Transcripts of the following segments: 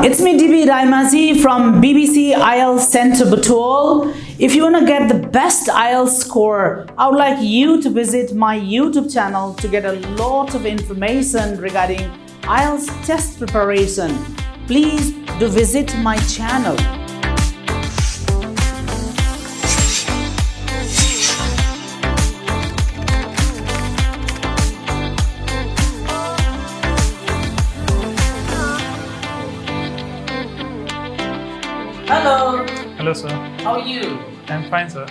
It's me RAYAMAJHI from BBC IELTS Center Butwal. If you want to get the best IELTS score, I would like you to visit my YouTube channel to get a lot of information regarding IELTS test preparation. Please do visit my channel. Hello. Hello, sir. How are you? I'm fine, sir.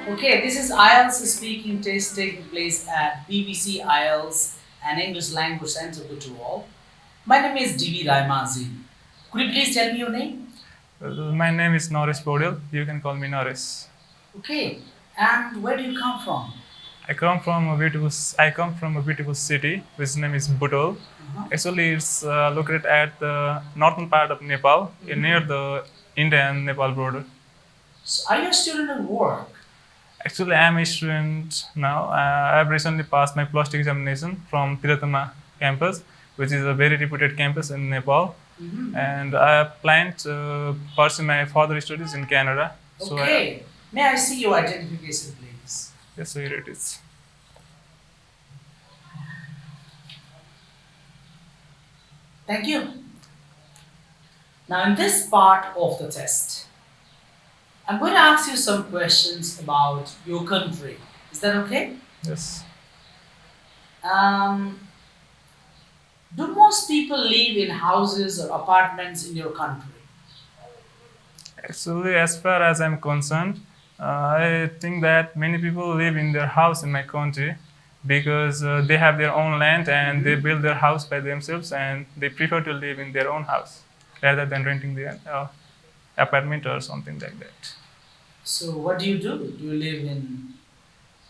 Okay, this is IELTS speaking test taking place at BBC IELTS and English Language Center Butwal. My name is RAYAMAJHI. Could you please tell me your name? My name is Norris Bodil. You can call me Norris. Okay, and where do you come from? I come from a beautiful city which name is Butwal. Actually, it's located at the northern part of Nepal, near the India and Nepal border. So are you a student at work? Actually, I am a student now. I have recently passed my plus 2 examination from Tiratama campus, which is a very reputed campus in Nepal. And I have planned to pursue my further studies in Canada. Okay. May I see your identification, please? Yes, so here it is. Thank you. Now, in this part of the test, I'm going to ask you some questions about your country. Is that okay? Yes. Do most people live in houses or apartments in your country? Actually, as far as I'm concerned, I think that many people live in their house in my country because they have their own land and they build their house by themselves and they prefer to live in their own house rather than renting their apartment or something like that. So what do? Do you live in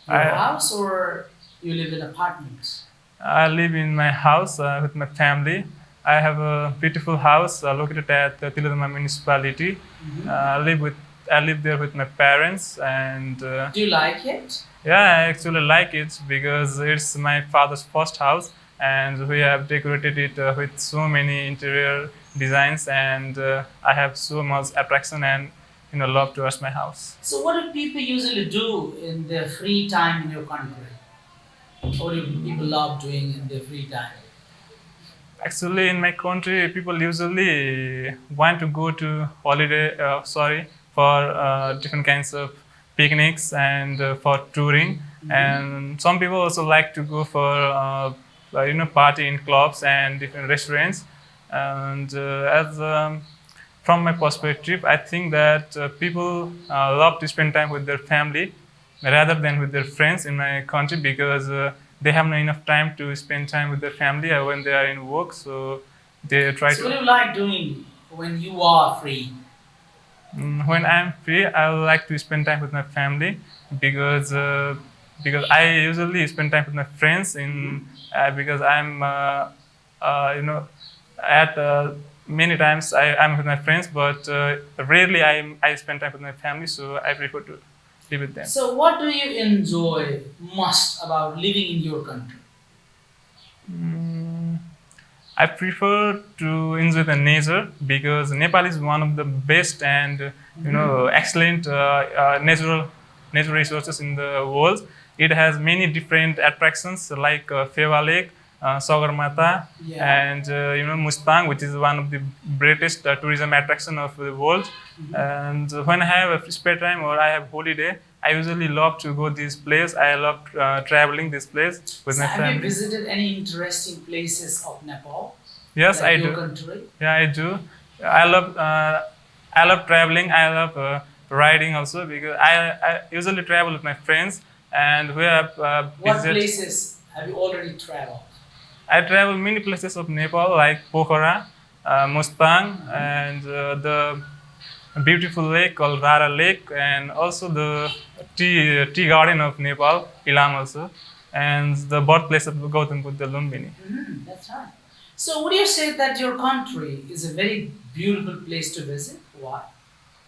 your house or you live in apartments? I live in my house with my family. I have a beautiful house located at the Tiratama municipality. I live there with my parents and... do you like it? Yeah, I actually like it because it's my father's first house and we have decorated it with so many interior designs and I have so much attraction and love towards my house. So what do people usually do in their free time in your country? What do people love doing in their free time? Actually, in my country, people usually want to go to holiday, for different kinds of picnics and for touring. And some people also like to go for, party in clubs and different restaurants. And from my perspective, I think that people love to spend time with their family rather than with their friends in my country because they have not enough time to spend time with their family when they are in work. So they try to... So what do you like doing when you are free? When I'm free, I would like to spend time with my family because I usually spend time with my friends because I'm many times I'm with my friends, but rarely I spend time with my family, so I prefer to live with them. So what do you enjoy most about living in your country? I prefer to enjoy the nature because Nepal is one of the best and excellent natural resources in the world. It has many different attractions like Fewa Lake, Sagarmatha, and Mustang, which is one of the greatest tourism attraction of the world. And when I have a spare time or I have holiday, I usually love to go this place. I love traveling this place with my family. Have you visited any interesting places of Nepal? Yes, like I do. Country? Yeah, I do. I love traveling. I love riding also because I usually travel with my friends and we have What places have you already traveled? I travel many places of Nepal like Pokhara, Mustang, and the beautiful lake called Rara Lake, and also the tea garden of Nepal, Ilam also, and the birthplace of Gautam Buddha, Lumbini. That's right. So would you say that your country is a very beautiful place to visit? Why?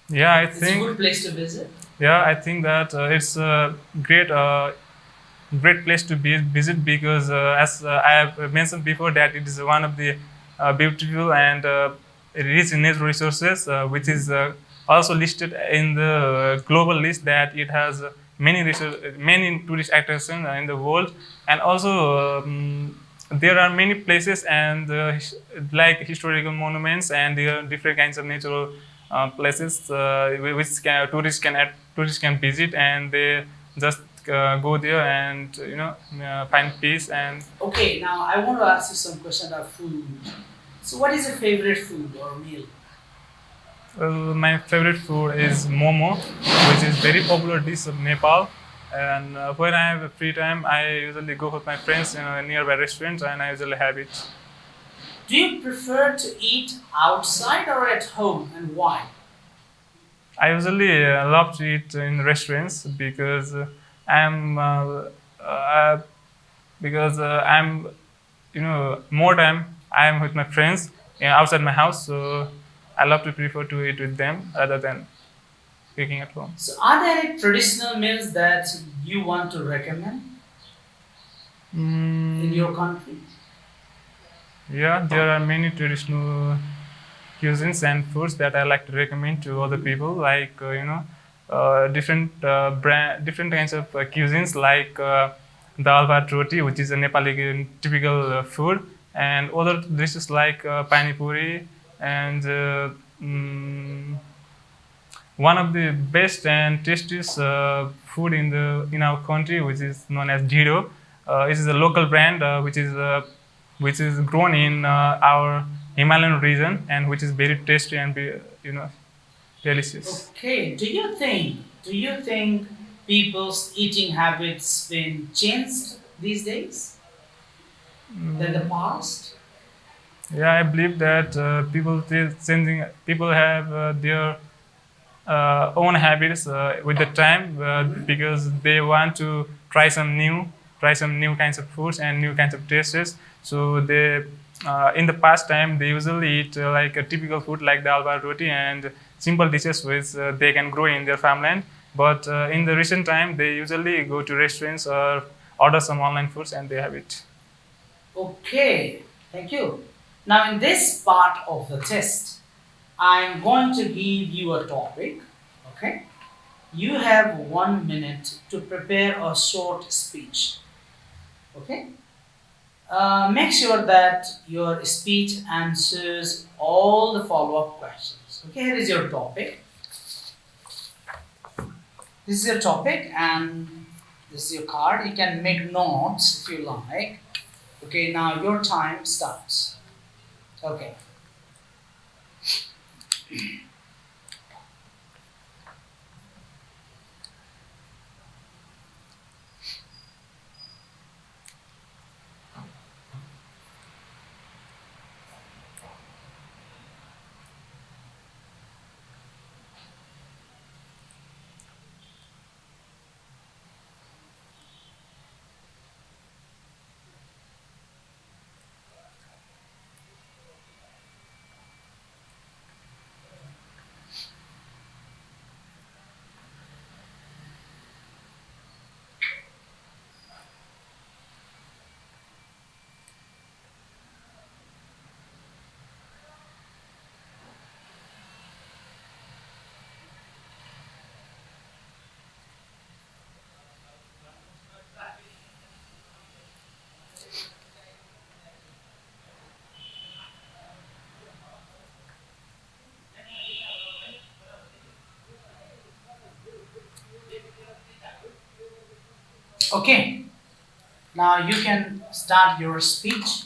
Yeah, It's a good place to visit? Yeah, I think that it's a great place to visit because as I have mentioned before that it is one of the beautiful and rich in natural resources, which is also listed in the global list that it has many tourist attractions in the world, and also there are many places and like historical monuments and different kinds of natural places which tourists can visit, and they just go there and find peace. And okay, now I want to ask you some question about food. So what is your favorite food or meal? well, my favorite food is momo, which is very popular dish of Nepal. And when I have a free time, I usually go with my friends in a nearby restaurant, and I usually have it. Do you prefer to eat outside or at home, and why? I usually love to eat in restaurants because I'm uh, I'm more time I'm with my friends outside my house, so I love to prefer to eat with them rather than cooking at home. So are there any traditional meals that you want to recommend in your country? Yeah, there are many traditional cuisines and foods that I like to recommend to other people, like different kinds of cuisines, like dal bhat roti, which is a Nepali typical food, and other dishes like pani puri, and one of the best and tastiest food in our country, which is known as Jiro. It is a local brand which is grown in our Himalayan region, and which is very tasty and delicious. Okay, do you think people's eating habits been changed these days than the past? Yeah, I believe that people have their own habits with the time, because they want to try some new kinds of foods and new kinds of tastes. So they in the past time they usually eat like a typical food like dal bhat roti and simple dishes which they can grow in their farmland. But in the recent time they usually go to restaurants or order some online foods and they have it. Okay, thank you. Now, in this part of the test, I'm going to give you a topic. Okay, you have 1 minute to prepare a short speech. Okay, make sure that your speech answers all the follow-up questions. Okay, here is your topic. This is your topic, and this is your card. You can make notes if you like. Okay, now your time starts. Okay. Okay. Now you can start your speech.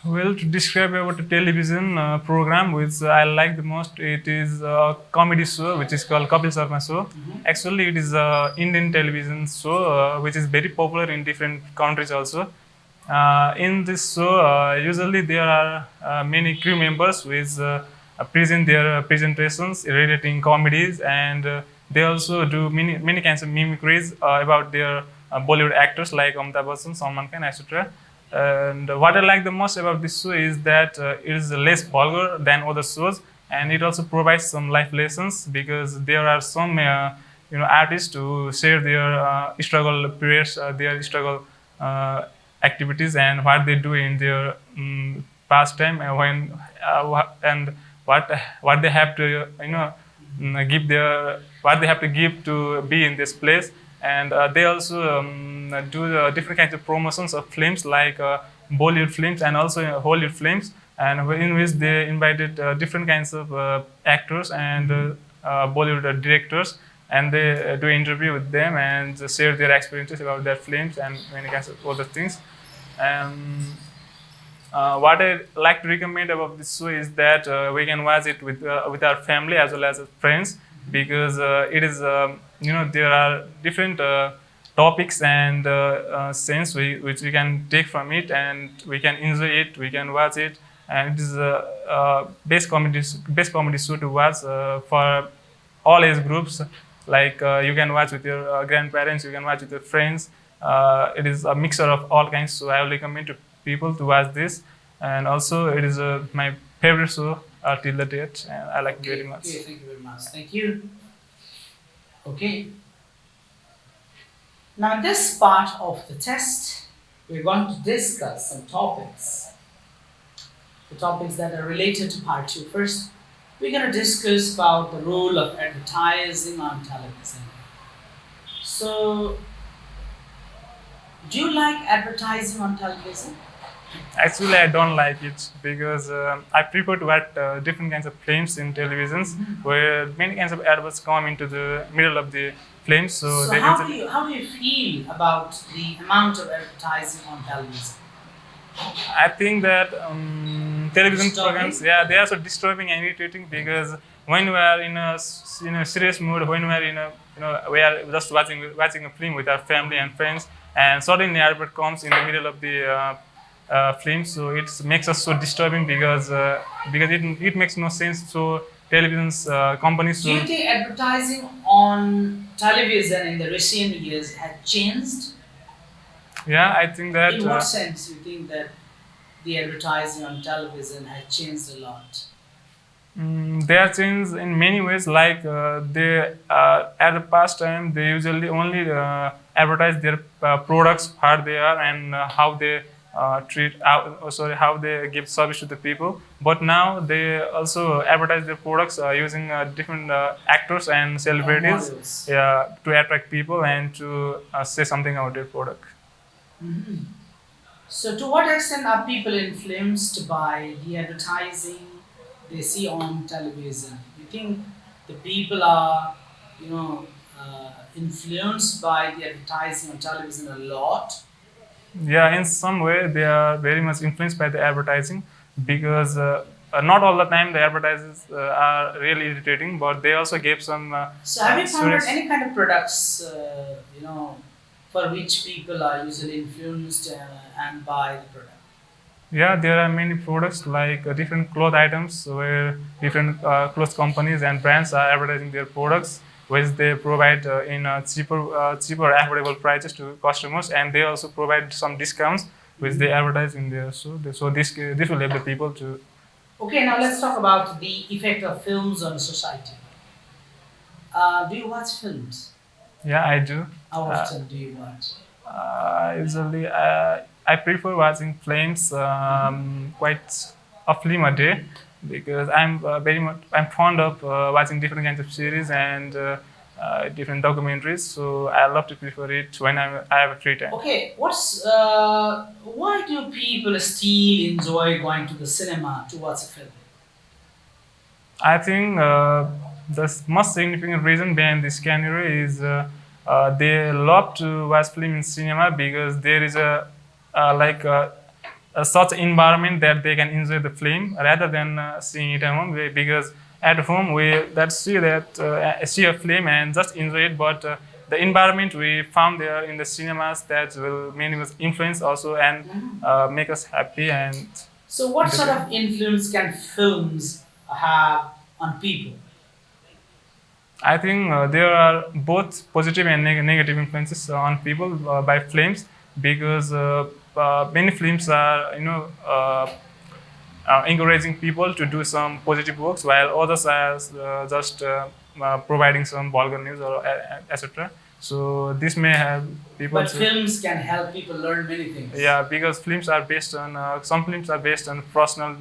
Well, to describe about the television program which I like the most, it is a comedy show which is called Kapil Sharma Show. Actually, it is a Indian television show which is very popular in different countries also. In this show, usually there are many crew members which present their presentations relating comedies, and they also do many kinds of mimicries about their Bollywood actors like Amitabh Bachchan, Salman Khan, etc. And what I like the most about this show is that it is less vulgar than other shows, and it also provides some life lessons because there are some artists who share their struggle periods, their struggle activities, and what they do in their pastime, and what they have to give their what they have to give to be in this place. And they also do different kinds of promotions of films, like Bollywood films and also Hollywood films, and in which they invited different kinds of actors and Bollywood directors, and they do interview with them and share their experiences about their films and many kinds of other things. What I like to recommend about this show is that we can watch it with our family as well as friends, because it is there are different topics and scenes which we can take from it, and we can enjoy it, we can watch it, and it is a best comedy show to watch for all age groups. Like you can watch with your grandparents, you can watch with your friends. It is a mixture of all kinds, so I will recommend to people to watch this. And also, it is my favorite show till the date, and I like it very much. Okay, thank you very much. Thank you. Okay. Now, in this part of the test, we're going to discuss some topics. The topics that are related to part 2. First, we're going to discuss about the role of advertising on television. So, do you like advertising on television? Actually, I don't like it, because I prefer to watch different kinds of films in televisions, where many kinds of adverts come into the middle of the films. So how do you feel about the amount of advertising on television? I think that television programs, they are so disturbing and irritating, because when we are in a serious mood, when we are we are just watching a film with our family and friends, and suddenly advert comes in the middle of the film, so it makes us so disturbing, because it makes no sense. So television's companies. Do you think advertising on television in the recent years has changed? Yeah, I think that. In what sense you think that the advertising on television has changed a lot? They are changed in many ways. Like they at the past time, they usually only advertise their products, what they are, and how they how they give service to the people. But now they also advertise their products using different actors and celebrities, to attract people and to say something about their product. Mm-hmm. So, to what extent are people influenced by the advertising they see on television? You think the people are, influenced by the advertising on television a lot? Yeah, in some way they are very much influenced by the advertising, because not all the time the advertisers are really irritating, but they also gave some. So, have you found out any kind of products, for which people are usually influenced and buy the product? Yeah, there are many products, like different cloth items, where different clothes companies and brands are advertising their products, which they provide in cheaper affordable prices to customers, and they also provide some discounts which they advertise in there. So this will help the people to. Okay, now let's talk about the effect of films on society. Do you watch films? Yeah, I do. How often do you watch? Usually, I prefer watching films quite a film a day, because I'm fond of watching different kinds of series and different documentaries. So I love to prefer it when I have a free time. Okay, why do people still enjoy going to the cinema to watch a film? I think the most significant reason behind this scenario is they love to watch film in cinema, because there is such environment that they can enjoy the film rather than seeing it at home. Because at home we see a film and just enjoy it, but the environment we found there in the cinemas, that will mainly influence also and make us happy. And so, what sort of influence can films have on people? I think there are both positive and negative influences on people by films, because many films are encouraging people to do some positive works, while others are just providing some vulgar news or etc. So this may have people. But films can help people learn many things. Yeah, because films are based on some films are based on personal,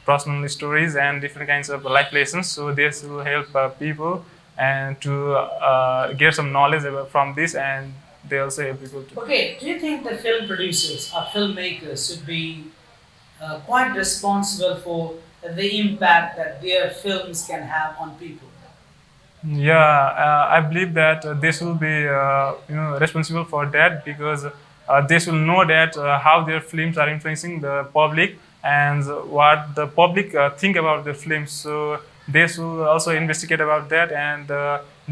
personal stories and different kinds of life lessons. So this will help people and to get some knowledge from this, and they also help people to. Okay, do you think the film producers or filmmakers should be quite responsible for the impact that their films can have on people? Yeah, I believe that they should be responsible for that, because they should know that how their films are influencing the public and what the public think about the films. So they should also investigate about that and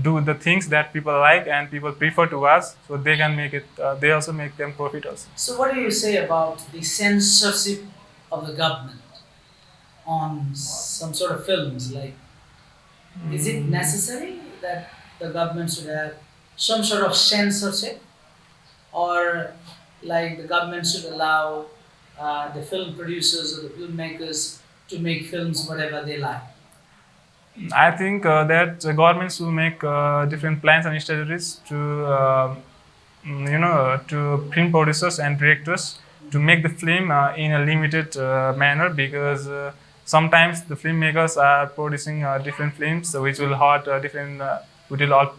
do the things that people like and people prefer to watch, so they can make it. They also make them profit also. So what do you say about the censorship of the government on some sort of films? Like, is it necessary that the government should have some sort of censorship, or like the government should allow the film producers or the filmmakers to make films whatever they like? I think that the governments will make different plans and strategies to to film producers and directors to make the film in a limited manner, because sometimes the filmmakers are producing different films which will hurt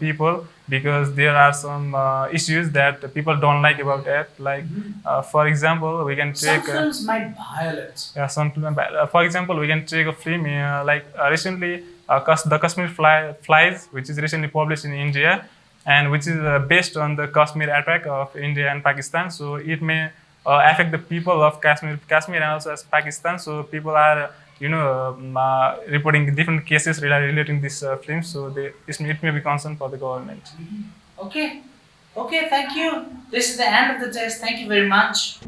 people, because there are some issues that people don't like about that. Like, for example, we can take some films might violate. yeah, some film. For example, we can take a film recently, the Kashmir Flies, which is recently published in India, and which is based on the Kashmir attack of India and Pakistan. So it may affect the people of Kashmir and also as Pakistan. So people are reporting different cases relating this film. So it may be concern for the government. Okay, thank you. This is the end of the test. Thank you very much.